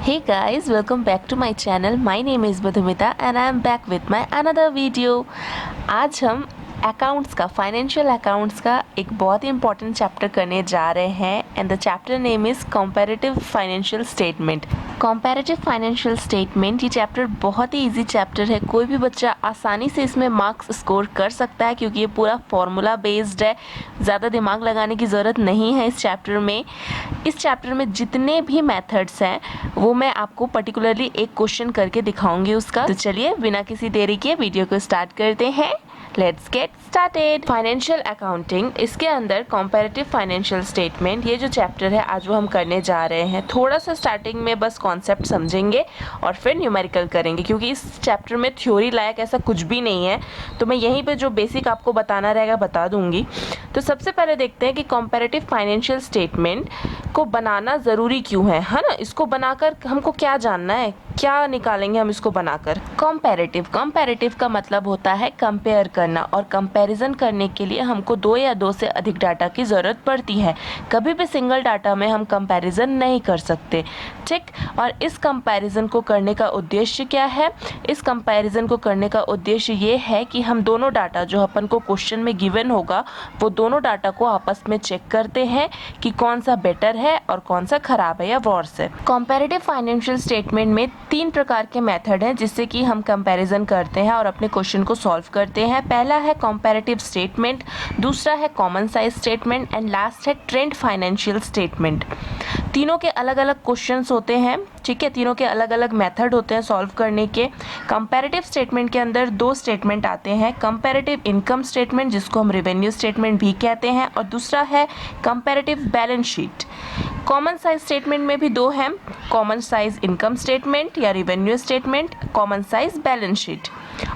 Hey guys, welcome back to my channel. My name is Madhumita and I am back with my another video. आज हम accounts का financial accounts का एक बहुत ही important chapter करने जा रहे हैं and the chapter name is comparative financial statement. Comparative financial statement ये चैप्टर बहुत ही इजी चैप्टर है, कोई भी बच्चा आसानी से इसमें मार्क्स स्कोर कर सकता है क्योंकि ये पूरा फॉर्मूला बेस्ड है, ज़्यादा दिमाग लगाने की ज़रूरत नहीं है इस चैप्टर में। इस चैप्टर में जितने भी मेथड्स हैं वो मैं आपको पर्टिकुलरली एक क्वेश्चन करके दिखाऊंगी उसका। तो चलिए बिना किसी देरी के वीडियो को स्टार्ट करते हैं। Let's get started. Financial accounting, इसके अंदर कंपैरेटिव फाइनेंशियल स्टेटमेंट, ये जो चैप्टर है आज वो हम करने जा रहे हैं। थोड़ा सा स्टार्टिंग में बस कॉन्सेप्ट समझेंगे और फिर न्यूमेरिकल करेंगे क्योंकि इस चैप्टर में थ्योरी लायक ऐसा कुछ भी नहीं है, तो मैं यहीं पे जो बेसिक आपको बताना रहेगा बता दूंगी। तो सबसे पहले देखते हैं कि कंपैरेटिव फाइनेंशियल स्टेटमेंट को बनाना ज़रूरी क्यों है ना। इसको बनाकर हमको क्या जानना है, क्या निकालेंगे हम इसको बनाकर। कंपैरेटिव का मतलब होता है कंपेयर करना, और कंपैरिजन करने के लिए हमको दो या दो से अधिक डाटा की ज़रूरत पड़ती है। कभी भी सिंगल डाटा में हम कंपैरिजन नहीं कर सकते, ठीक। और इस कंपैरिजन को करने का उद्देश्य क्या है? इस कंपैरिजन को करने का उद्देश्य ये है कि हम दोनों डाटा जो अपन को क्वेश्चन में गिवन होगा वो दोनों डाटा को आपस में चेक करते हैं कि कौन सा बेटर है और कौन सा खराब है या वर्स है। कंपैरेटिव फाइनेंशियल स्टेटमेंट में 3 प्रकार के मेथड हैं जिससे कि हम कंपैरिजन करते हैं और अपने क्वेश्चन को सॉल्व करते हैं। पहला है कंपैरेटिव स्टेटमेंट, दूसरा है common size statement and last है ट्रेंड फाइनेंशियल स्टेटमेंट। तीनों के अलग अलग क्वेश्चंस होते हैं, ठीक है, तीनों के अलग अलग मेथड होते हैं सॉल्व करने के। कंपैरेटिव स्टेटमेंट के अंदर 2 स्टेटमेंट आते हैं, कंपैरेटिव इनकम स्टेटमेंट जिसको हम रेवेन्यू स्टेटमेंट भी कहते हैं, और दूसरा है comparative balance sheet. Common size statement में भी 2 हैं, कॉमन साइज इनकम स्टेटमेंट या revenue statement, common size balance sheet,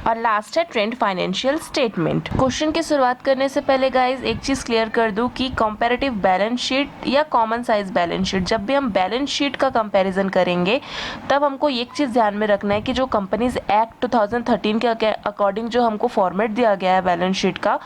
और लास्ट है ट्रेंड फाइनेंशियल स्टेटमेंट। क्वेश्चन की शुरुआत करने से पहले गाइज एक चीज़ क्लियर कर दूं कि कंपैरेटिव बैलेंस शीट या कॉमन साइज बैलेंस शीट, जब भी हम बैलेंस शीट का कंपैरिजन करेंगे तब हमको एक चीज़ ध्यान में रखना है कि जो कंपनीज एक्ट 2013 के अकॉर्डिंग जो हमको फॉर्मेट दिया गया है बैलेंस शीट का,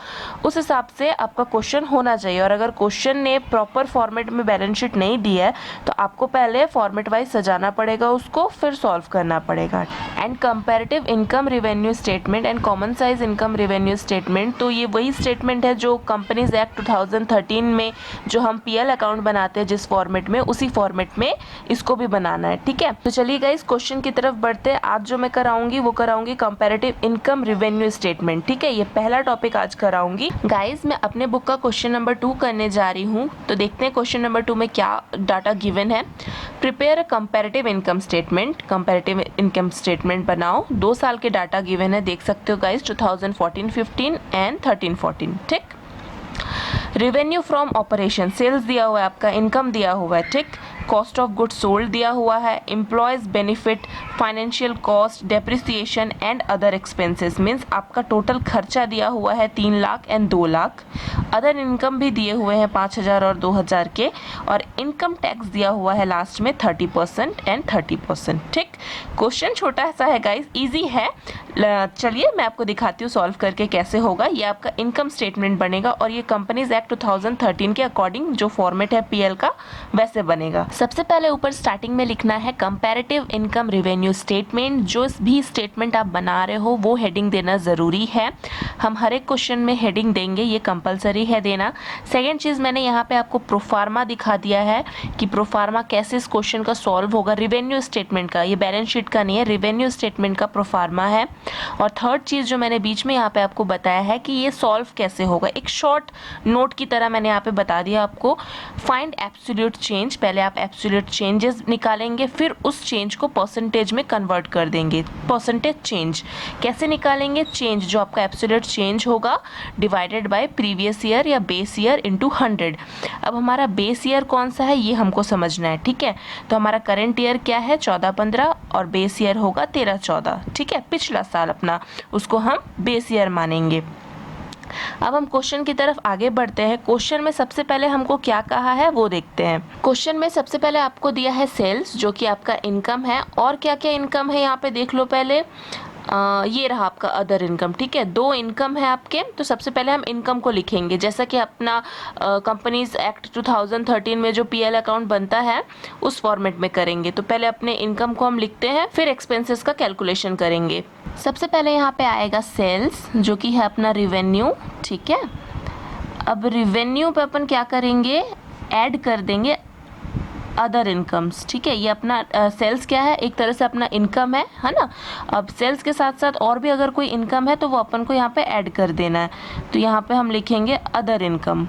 उस हिसाब से आपका क्वेश्चन होना चाहिए। और अगर क्वेश्चन ने प्रॉपर फॉर्मेट में बैलेंस शीट नहीं दी है तो आपको पहले फॉर्मेट वाइज सजाना पड़ेगा उसको, फिर सॉल्व करना पड़ेगा। And comparative income revenue statement and common size income revenue statement, तो ये वही स्टेटमेंट है जो कंपनीज एक्ट 2013 में जो हम पीएल अकाउंट बनाते हैं जिस फॉर्मेट में, उसी फॉर्मेट में इसको भी बनाना है, ठीक है। तो चलिए गाइस क्वेश्चन की तरफ बढ़ते हैं। आज जो मैं कराऊंगी वो कराऊंगी कंपैरेटिव इनकम रेवेन्यू स्टेटमेंट, ठीक है। ये पहला टॉपिक आज कराऊंगी गाइस। मैं अपने बुक का क्वेश्चन नंबर 2 करने जा रही हूँ, तो देखते हैं क्वेश्चन नंबर 2 में क्या डाटा गिवन है। Prepare a comparative income statement, comparative income statement बनाओ। 2 साल के डाटा गिवन है, देख सकते हो गाइस, 2014-15 एंड 13-14, ठीक। रेवेन्यू फ्रॉम ऑपरेशन, सेल्स दिया हुआ है आपका, इनकम दिया हुआ है, ठीक। कॉस्ट ऑफ गुड्स सोल्ड दिया हुआ है, employees benefit, financial cost, depreciation and other expenses, means आपका टोटल खर्चा दिया हुआ है 3 lakh and 2 lakh. Other income भी दिए हुए हैं 5,000 और 2,000 के, और इनकम टैक्स दिया हुआ है लास्ट में 30% एंड 30%, ठीक। क्वेश्चन छोटा सा है गाइस, इजी है। चलिए मैं आपको दिखाती हूँ सॉल्व करके कैसे होगा। ये आपका इनकम स्टेटमेंट बनेगा और ये कंपनीज एक्ट 2013 के अकॉर्डिंग जो फॉर्मेट है पीएल का वैसे बनेगा। सबसे पहले ऊपर स्टार्टिंग में लिखना है कंपैरेटिव इनकम रेवेन्यू स्टेटमेंट। जो भी स्टेटमेंट आप बना रहे हो वो हेडिंग देना ज़रूरी है। हम हर एक क्वेश्चन में हेडिंग देंगे, ये कंपलसरी है देना। सेकेंड चीज़, मैंने यहाँ पे आपको प्रोफार्मा दिखा दिया है कि प्रोफार्मा कैसे इस क्वेश्चन का सॉल्व होगा। रिवेन्यू स्टेटमेंट का, ये बैलेंस शीट का नहीं है, रिवेन्यू स्टेटमेंट का प्रोफार्मा है। और थर्ड चीज़ जो मैंने बीच में यहाँ पे आपको बताया है कि ये सॉल्व कैसे होगा, एक शॉर्ट नोट की तरह मैंने यहाँ पे बता दिया आपको। फाइंड एब्सोल्यूट चेंज, पहले आप एब्सोल्यूट चेंजेस निकालेंगे, फिर उस चेंज को परसेंटेज में कन्वर्ट कर देंगे। परसेंटेज चेंज कैसे निकालेंगे? चेंज जो आपका एब्सोल्यूट चेंज होगा डिवाइडेड बाय प्रीवियस ईयर या बेस ईयर इंटू 100। अब हमारा बेस ईयर कौन सा है ये हमको समझना है, ठीक है। तो हमारा करंट ईयर क्या है? 14-15, और बेस ईयर होगा 13-14, ठीक है। पिछला साल अपना, उसको हम बेस ईयर मानेंगे। अब हम क्वेश्चन की तरफ आगे बढ़ते हैं। क्वेश्चन में सबसे पहले हमको क्या कहा है वो देखते हैं। क्वेश्चन में सबसे पहले आपको दिया है सेल्स जो कि आपका इनकम है, और क्या क्या इनकम है यहाँ पे देख लो पहले। ये रहा आपका अदर इनकम, ठीक है। दो इनकम है आपके, तो सबसे पहले हम इनकम को लिखेंगे, जैसा कि अपना कंपनीज एक्ट 2013 में जो पीएल अकाउंट बनता है उस फॉर्मेट में करेंगे। तो पहले अपने इनकम को हम लिखते हैं, फिर एक्सपेंसेस का कैलकुलेशन करेंगे। सबसे पहले यहाँ पे आएगा सेल्स, जो कि है अपना रिवेन्यू, ठीक है। अब रिवेन्यू पे अपन क्या करेंगे, ऐड कर देंगे अदर इनकम्स, ठीक है। ये अपना सेल्स क्या है, एक तरह से अपना इनकम है ना। अब सेल्स के साथ साथ और भी अगर कोई इनकम है तो वो अपन को यहाँ पे ऐड कर देना है। तो यहाँ पे हम लिखेंगे अदर इनकम।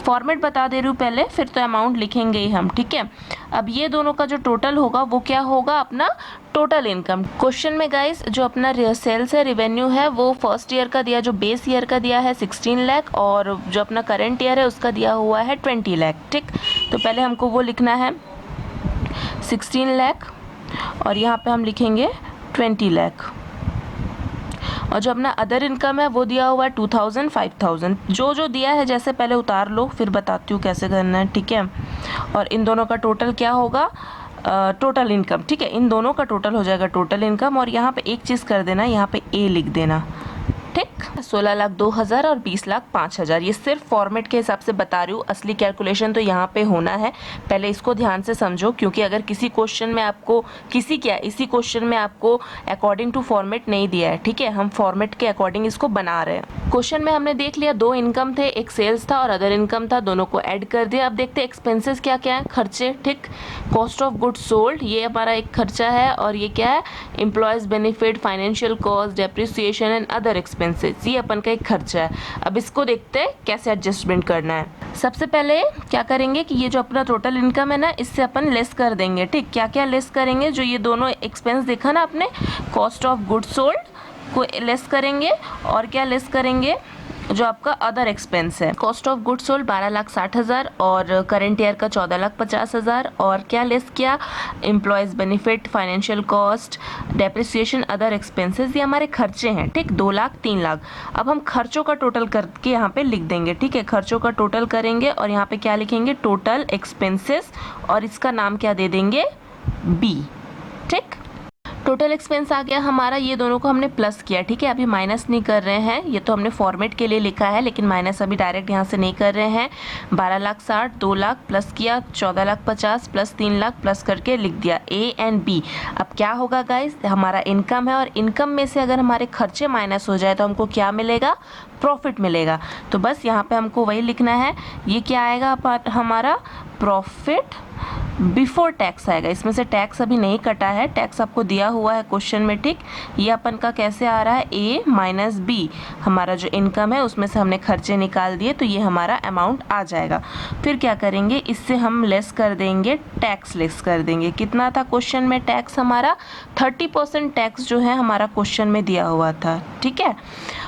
फॉर्मेट बता दे रही हूँ पहले, फिर तो अमाउंट लिखेंगे ही हम, ठीक है। अब ये दोनों का जो टोटल होगा वो क्या होगा, अपना टोटल इनकम। क्वेश्चन में गाइस जो अपना सेल्स है, रिवेन्यू है, वो फर्स्ट ईयर का दिया, जो बेस ईयर का दिया है 16 लाख, और जो अपना करंट ईयर है उसका दिया हुआ है 20 लाख, ठीक। तो पहले हमको वो लिखना है 16 लाख, और यहाँ पे हम लिखेंगे 20 लाख। और जो अपना अदर इनकम है वो दिया हुआ है 2000, 5000। जो जो दिया है जैसे पहले उतार लो, फिर बताती हूँ कैसे करना है, ठीक है। और इन दोनों का टोटल क्या होगा, टोटल इनकम, ठीक है। इन दोनों का टोटल हो जाएगा टोटल इनकम। और यहाँ पे एक चीज़ कर देना, यहाँ पे ए लिख देना, ठीक। 16 लाख 2000 और 20 लाख 5000। ये सिर्फ फॉर्मेट के हिसाब से बता रही हूँ, असली कैलकुलेशन तो यहाँ पे होना है। पहले इसको ध्यान से समझो, क्योंकि अगर किसी क्वेश्चन में आपको इसी क्वेश्चन में आपको अकॉर्डिंग टू फॉर्मेट नहीं दिया है, ठीक है। हम फॉर्मेट के अकॉर्डिंग इसको बना रहे हैं। क्वेश्चन में हमने देख लिया, दो इनकम थे, एक सेल्स था और अदर इनकम था, दोनों को ऐड कर दिया। अब देखते हैं एक्सपेंसेस क्या क्या है, खर्चे, ठीक। कॉस्ट ऑफ गुड्स सोल्ड, ये हमारा एक खर्चा है, और ये क्या है, employees benefit, financial cost, depreciation and other expenses, ये अपन का एक खर्चा है। अब इसको देखते हैं कैसे एडजस्टमेंट करना है। सबसे पहले क्या करेंगे कि ये जो अपना टोटल इनकम है ना, इससे अपन लेस कर देंगे, ठीक। क्या क्या लेस करेंगे, जो ये दोनों एक्सपेंस देखा ना आपने, कॉस्ट ऑफ गुड्स सोल्ड को लेस करेंगे, और क्या लेस करेंगे, जो आपका अदर एक्सपेंस है। कॉस्ट ऑफ गुड्स सोल्ड 12,60,000 और करंट ईयर का 14,50,000। और क्या लेस किया, employees benefit, financial cost, depreciation, other expenses, ये हमारे खर्चे हैं, ठीक। 2 लाख 3 लाख। अब हम खर्चों का टोटल करके यहाँ पे लिख देंगे, ठीक है। खर्चों का टोटल करेंगे और यहाँ पे क्या लिखेंगे, टोटल एक्सपेंसेस, और इसका नाम क्या दे देंगे, बी, ठीक। टोटल एक्सपेंस आ गया हमारा, ये दोनों को हमने प्लस किया, ठीक है। अभी माइनस नहीं कर रहे हैं, ये तो हमने फॉर्मेट के लिए लिखा है, लेकिन माइनस अभी डायरेक्ट यहाँ से नहीं कर रहे हैं। 12,60,000, 2 लाख प्लस किया, 14,50,000 प्लस 3 लाख प्लस करके लिख दिया ए एंड बी। अब क्या होगा गाइस, हमारा इनकम है, और इनकम में से अगर हमारे खर्चे माइनस हो जाए तो हमको क्या मिलेगा, प्रॉफिट मिलेगा। तो बस यहाँ पे हमको वही लिखना है, ये क्या आएगा हमारा, प्रॉफिट बिफोर टैक्स आएगा। इसमें से टैक्स अभी नहीं कटा है, टैक्स आपको दिया हुआ है क्वेश्चन में, ठीक। ये अपन का कैसे आ रहा है, ए माइनस बी, हमारा जो इनकम है उसमें से हमने खर्चे निकाल दिए, तो ये हमारा अमाउंट आ जाएगा। फिर क्या करेंगे, इससे हम लेस कर देंगे, टैक्स लेस कर देंगे। कितना था क्वेश्चन में टैक्स हमारा, 30% टैक्स जो है हमारा क्वेश्चन में दिया हुआ था, ठीक है।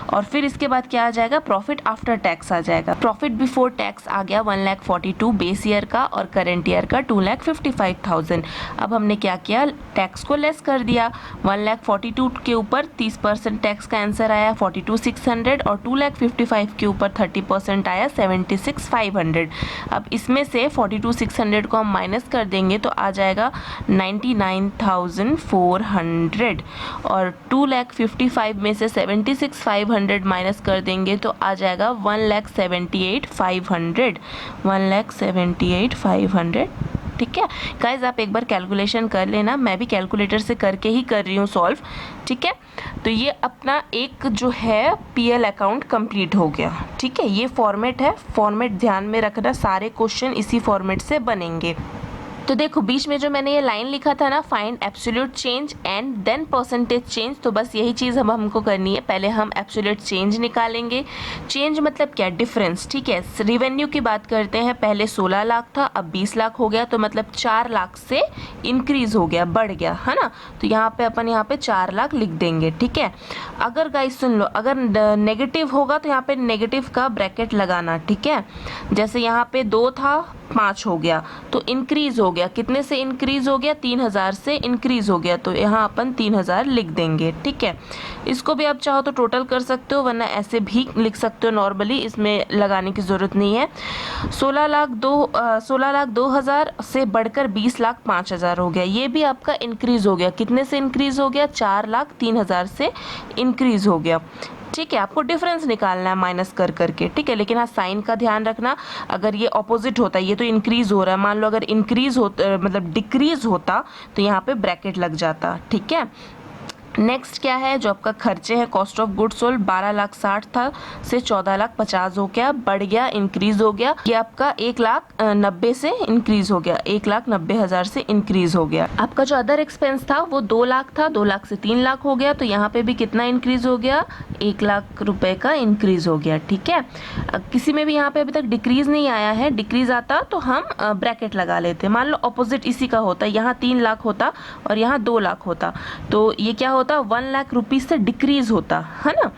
और फिर इसके बाद क्या आ जाएगा, प्रॉफिट आफ्टर टैक्स आ जाएगा। प्रॉफिट बिफोर टैक्स आ गया 1,42,000 बेस ईयर का, और करंट ईयर का 2,55,000। अब हमने क्या किया, टैक्स को लेस कर दिया। 1,42,000 के ऊपर 30% टैक्स का आंसर आया 42,600, और 2,55,000 के ऊपर 30% आया 76,500। अब इसमें से 42,600 को हम माइनस कर देंगे तो आ जाएगा 99,400, और 2,55,000 में से 76,500 माइनस कर देंगे तो आ जाएगा 1,78,500, 1,78,500, ठीक है। गाइज आप एक बार कैलकुलेशन कर लेना, मैं भी कैलकुलेटर से करके ही कर रही हूँ सॉल्व, ठीक है। तो ये अपना एक जो है पीएल अकाउंट कंप्लीट हो गया, ठीक है। ये फॉर्मेट है, फॉर्मेट ध्यान में रखना, सारे क्वेश्चन इसी फॉर्मेट से बनेंगे। तो देखो बीच में जो मैंने ये लाइन लिखा था ना, find absolute change and then percentage change, तो बस यही चीज़ अब हमको करनी है। पहले हम एब्सोल्यूट चेंज निकालेंगे। चेंज मतलब क्या, डिफरेंस, ठीक है। रिवेन्यू की बात करते हैं, पहले 16 लाख था, अब 20 लाख हो गया, तो मतलब 4 लाख से इंक्रीज हो गया, बढ़ गया, है ना। तो यहाँ पे अपन यहाँ पे 4 लाख लिख देंगे, ठीक है। अगर गाइस सुन लो, अगर नेगेटिव होगा तो यहाँ पे नेगेटिव का ब्रैकेट लगाना, ठीक है। जैसे यहाँ पे 2 था, 5 हो गया, तो इंक्रीज हो गया, गया, कितने से इंक्रीज हो गया, 3000 से इंक्रीज हो गया, तो यहाँ अपन 3000 लिख देंगे। ठीक है, इसको भी आप चाहो तो टोटल कर सकते हो, वरना ऐसे भी लिख सकते हो नॉर्मली, इसमें लगाने की ज़रूरत नहीं है। 16,02,000 से बढ़कर 20,05,000 हो गया, ये भी आपका इंक्रीज हो गया, कितने से इंक्रीज हो गया, 4,03,000 से इंक्रीज हो गया। ठीक है, आपको डिफरेंस निकालना है माइनस कर करके। ठीक है, लेकिन हाँ साइन का ध्यान रखना, अगर ये ऑपोजिट होता है, ये तो इंक्रीज हो रहा है, मान लो अगर इंक्रीज होता मतलब डिक्रीज होता तो यहाँ पे ब्रैकेट लग जाता। ठीक है, नेक्स्ट क्या है, जो आपका खर्चे हैं, कॉस्ट ऑफ गुड्स सोल्ड 12,60,000 था से 14,50,000 हो गया, बढ़ गया, इंक्रीज हो गया। ये आपका 1,90,000 से इंक्रीज हो गया, 1,90,000 से इंक्रीज हो गया। आपका जो अदर एक्सपेंस था वो 2 लाख था, 2 लाख से 3 लाख हो गया, तो यहाँ पे भी कितना इंक्रीज हो गया, 1 लाख रुपए का इंक्रीज हो गया। ठीक है, किसी में भी यहाँ पे अभी तक डिक्रीज नहीं आया है, डिक्रीज आता तो हम ब्रैकेट लगा लेते। मान लो अपोजिट इसी का होता, यहाँ 3 लाख होता और यहाँ 2 लाख होता, तो ये क्या होता, 1 लाख रुपीज से डिक्रीज होता है ना।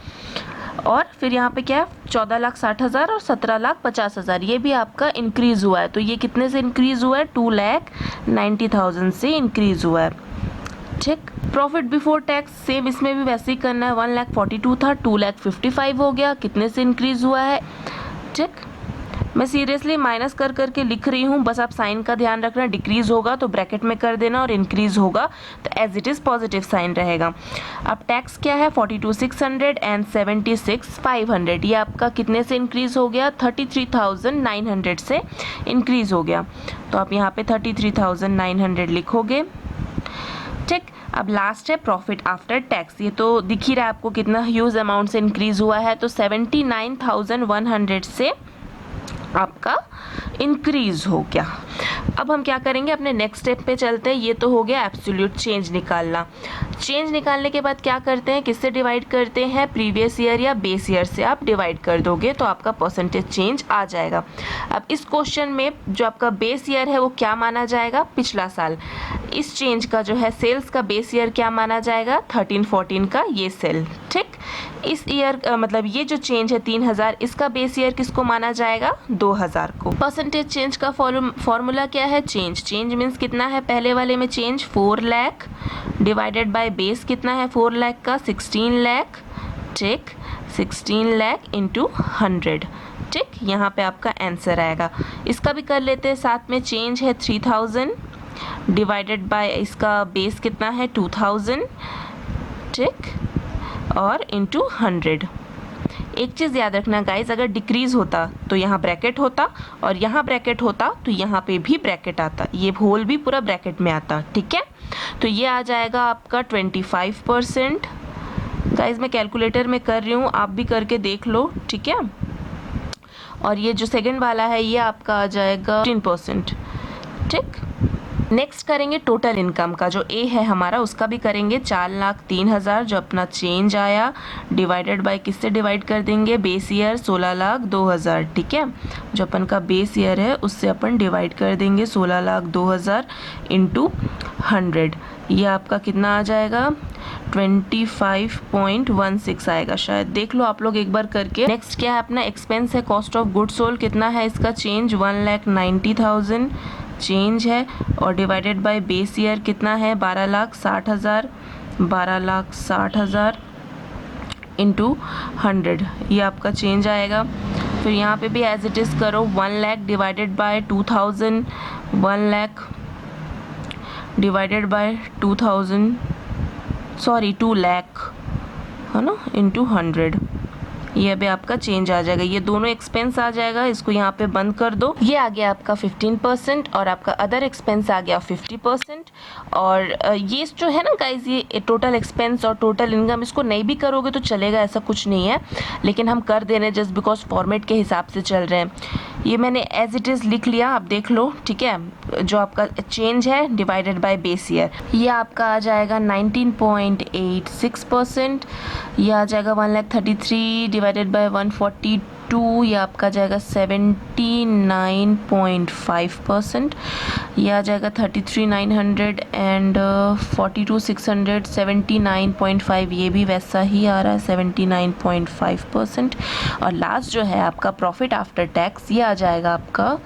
और फिर यहाँ पे क्या है, 14,60,000 और 17,50,000, ये भी आपका इंक्रीज हुआ है, तो ये कितने से इंक्रीज हुआ है, 2,90,000 से इंक्रीज हुआ है। ठीक, प्रॉफिट बिफोर टैक्स सेम इसमें भी वैसे ही करना है, 1,42,000 था, 2,55,000 हो गया, कितने से इंक्रीज हुआ है। ठीक, मैं सीरियसली माइनस कर करके लिख रही हूँ, बस आप साइन का ध्यान रखना, डिक्रीज होगा तो ब्रैकेट में कर देना और इंक्रीज होगा तो as it is positive sign रहेगा। अब टैक्स क्या है, 42,600 एंड 76,500, ये आपका कितने से इंक्रीज हो गया, 33,900 से इंक्रीज हो गया, तो आप यहाँ पे 33,900 लिखोगे। ठीक, अब लास्ट है प्रॉफिट आफ्टर टैक्स, ये तो दिख ही रहा है आपको कितना ह्यूज अमाउंट से इंक्रीज हुआ है, तो 79,100 से आपका इंक्रीज हो गया। अब हम क्या करेंगे, अपने नेक्स्ट स्टेप पे चलते हैं। ये तो हो गया एब्सोल्यूट चेंज निकालना। चेंज निकालने के बाद क्या करते हैं, किससे डिवाइड करते हैं, प्रीवियस ईयर या बेस ईयर से आप डिवाइड कर दोगे तो आपका परसेंटेज चेंज आ जाएगा। अब इस क्वेश्चन में जो आपका बेस ईयर है वो क्या माना जाएगा, पिछला साल। इस चेंज का जो है सेल्स का बेस ईयर क्या माना जाएगा, 13-14 का ये सेल। ठीक, इस ईयर मतलब ये जो चेंज है 3,000, इसका बेस ईयर किसको माना जाएगा, 2,000 को। परसेंटेज चेंज का फॉर्मूला क्या है, चेंज मीन्स कितना है, पहले वाले में change 4 lakh divided by base कितना है 4 लाख का, 16 लाख। ठीक, 16 लाख इंटू 100। ठीक, यहाँ पे आपका आंसर आएगा। इसका भी कर लेते हैं साथ में, चेंज है 3,000 डिवाइडेड बाय इसका बेस कितना है 2,000। ठीक, और इंटू 100। एक चीज़ याद रखना गाइज, अगर डिक्रीज होता तो यहाँ ब्रैकेट होता और यहाँ ब्रैकेट होता तो यहाँ पे भी ब्रैकेट आता, ये होल भी पूरा ब्रैकेट में आता। ठीक है, तो ये आ जाएगा आपका 25%। गाइज मैं कैलकुलेटर में कर रही हूँ, आप भी करके देख लो। ठीक है, और ये जो सेकंड वाला है ये आपका आ जाएगा 15%। ठीक, नेक्स्ट करेंगे टोटल इनकम का, जो ए है हमारा उसका भी करेंगे। 4,03,000 जो अपना चेंज आया, डिवाइडेड बाय किससे डिवाइड कर देंगे, बेस ईयर 16,02,000। ठीक है, जो अपन का बेस ईयर है उससे अपन डिवाइड कर देंगे 16,02,000 इंटू 100। ये आपका कितना आ जाएगा, 25.16 आएगा शायद, देख लो आप लोग एक बार करके। नेक्स्ट क्या है अपना एक्सपेंस है, कॉस्ट ऑफ गुड्स सोल्ड कितना है इसका चेंज, 1,90,000 चेंज है, और डिवाइडेड बाय बेस ईयर कितना है 12,60,000, 12,60,000 इंटू 100, ये आपका चेंज आएगा। फिर यहाँ पे भी एज इट इज़ करो, 1 lakh divided by 2,000, 1 lakh divided by 2,000, sorry 2 lakh है ना, इंटू 100, ये अभी आपका चेंज आ जाएगा। ये दोनों एक्सपेंस आ जाएगा, इसको यहाँ पे बंद कर दो। ये आ गया आपका 15% और आपका अदर एक्सपेंस आ गया 50%। और ये जो है ना गाइज, ये टोटल एक्सपेंस और टोटल इनकम, इसको नहीं भी करोगे तो चलेगा, ऐसा कुछ नहीं है, लेकिन हम कर दे रहे हैं जस्ट बिकॉज फॉर्मेट के हिसाब से चल रहे हैं। ये मैंने एज इट इज़ लिख लिया, आप देख लो। ठीक है, जो आपका चेंज है डिवाइडेड बाय बेस ईयर, ये आपका आ जाएगा 19.86%। ये आ जाएगा 1,33,000 डिवाइडेड बाय 140 42 ये आपका जाएगा 79.5%, ये आ जाएगा 33,900 एंड 42,600 79.5, ये भी वैसा ही आ रहा है 79.5%। और लास्ट जो है आपका प्रॉफिट आफ्टर टैक्स, ये आ जाएगा आपका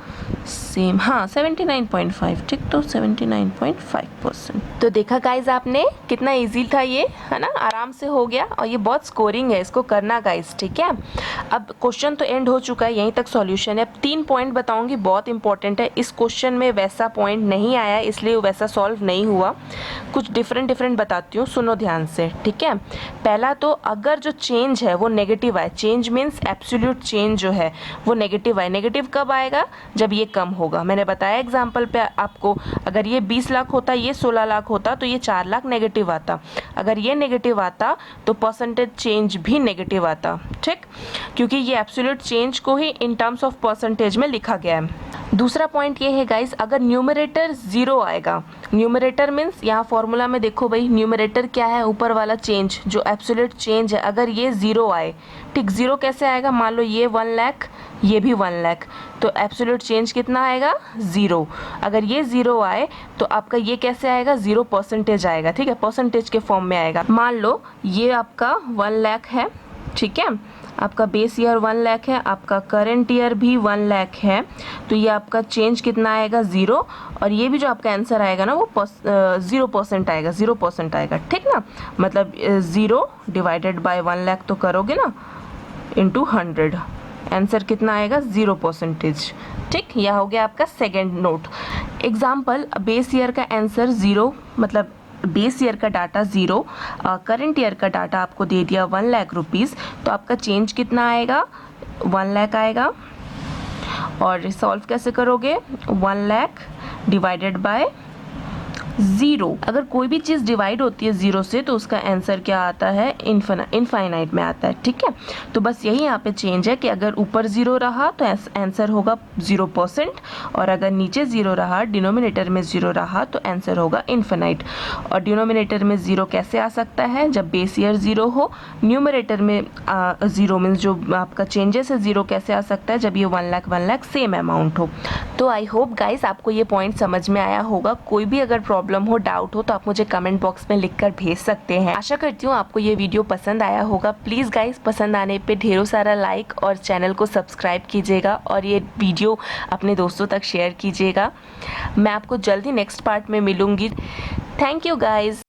सेम, हाँ 79.5, ठीक, तो 79.5%। तो देखा गाइज आपने कितना इजी था ये, है ना, आराम से हो गया। और ये बहुत स्कोरिंग है, इसको करना गाइज, ठीक है। अब क्वेश्चन तो एंड हो चुका है, यहीं तक सॉल्यूशन है। अब 3 पॉइंट बताऊंगी, बहुत इंपॉर्टेंट है। इस क्वेश्चन में वैसा पॉइंट नहीं आया इसलिए वैसा सॉल्व नहीं हुआ, कुछ डिफरेंट बताती हूँ, सुनो ध्यान से, ठीक है। पहला तो अगर जो चेंज है वो नेगेटिव आए, चेंज मीन्स एब्सोल्यूट चेंज जो है वो नेगेटिव आए। नेगेटिव कब आएगा? जब ये कम होगा। मैंने बताया एग्जाम्पल पे आपको, अगर ये 20 लाख होता, ये 16 लाख होता, तो ये 4 लाख नेगेटिव आता। अगर ये नेगेटिव आता तो परसेंटेज चेंज भी नेगेटिव आता, ठीक, क्योंकि ये एब्सोल्यूट चेंज को ही इन टर्म्स ऑफ परसेंटेज में लिखा गया है। दूसरा पॉइंट ये है गाइस, अगर न्यूमरेटर 0 आएगा, न्यूमरेटर मीन्स यहाँ फॉर्मूला में देखो भाई, न्यूमरेटर क्या है? ऊपर वाला चेंज जो एब्सोल्यूट चेंज है, अगर ये 0 आए, ठीक, 0 कैसे आएगा? मान लो ये 1 लाख, ये भी 1 लाख, तो एब्सोल्यूट चेंज कितना आएगा? 0। अगर ये 0 आए तो आपका ये कैसे आएगा? 0% आएगा, ठीक है, परसेंटेज के फॉर्म में आएगा। मान लो ये आपका 1 लाख है, ठीक है, आपका बेस ईयर 1 लाख है, आपका करंट ईयर भी 1 लाख है, तो ये आपका चेंज कितना आएगा? 0। और ये भी जो आपका आंसर आएगा ना वो 0% आएगा, 0% आएगा, ठीक ना। मतलब 0 डिवाइडेड बाय 1 लाख तो करोगे ना, इंटू 100, आंसर कितना आएगा? 0%, ठीक। यह हो गया आपका second note. Example, base year का आंसर 0, मतलब बेस ईयर का डाटा 0, करंट ईयर का डाटा आपको दे दिया 1 लाख रुपीज़, तो आपका चेंज कितना आएगा? 1 लाख आएगा। और सॉल्व कैसे करोगे? 1 लाख डिवाइडेड बाय 0। अगर कोई भी चीज़ डिवाइड होती है 0 से तो उसका आंसर क्या आता है? इनफाइनाइट में आता है, ठीक है। तो बस यही यहाँ पे चेंज है कि अगर ऊपर 0 रहा तो आंसर होगा 0%, और अगर नीचे 0 रहा, डिनोमिनेटर में 0 रहा, तो आंसर होगा इनफाइनाइट। और डिनोमिनेटर में 0 कैसे आ सकता है? जब बेस ईयर 0 हो। न्यूमरेटर में 0 मीन्स जो आपका चेंजेस है 0 कैसे आ सकता है? जब ये 1 लाख सेम अमाउंट हो। तो आई होप गाइस आपको ये पॉइंट समझ में आया होगा। कोई भी अगर प्रॉब्लम हो, डाउट हो, तो आप मुझे कमेंट बॉक्स में लिखकर भेज सकते हैं। आशा करती हूँ आपको ये वीडियो पसंद आया होगा। प्लीज़ गाइस, पसंद आने पे ढेरों सारा लाइक और चैनल को सब्सक्राइब कीजिएगा और ये वीडियो अपने दोस्तों तक शेयर कीजिएगा। मैं आपको जल्दी नेक्स्ट पार्ट में मिलूँगी। Thank you guys.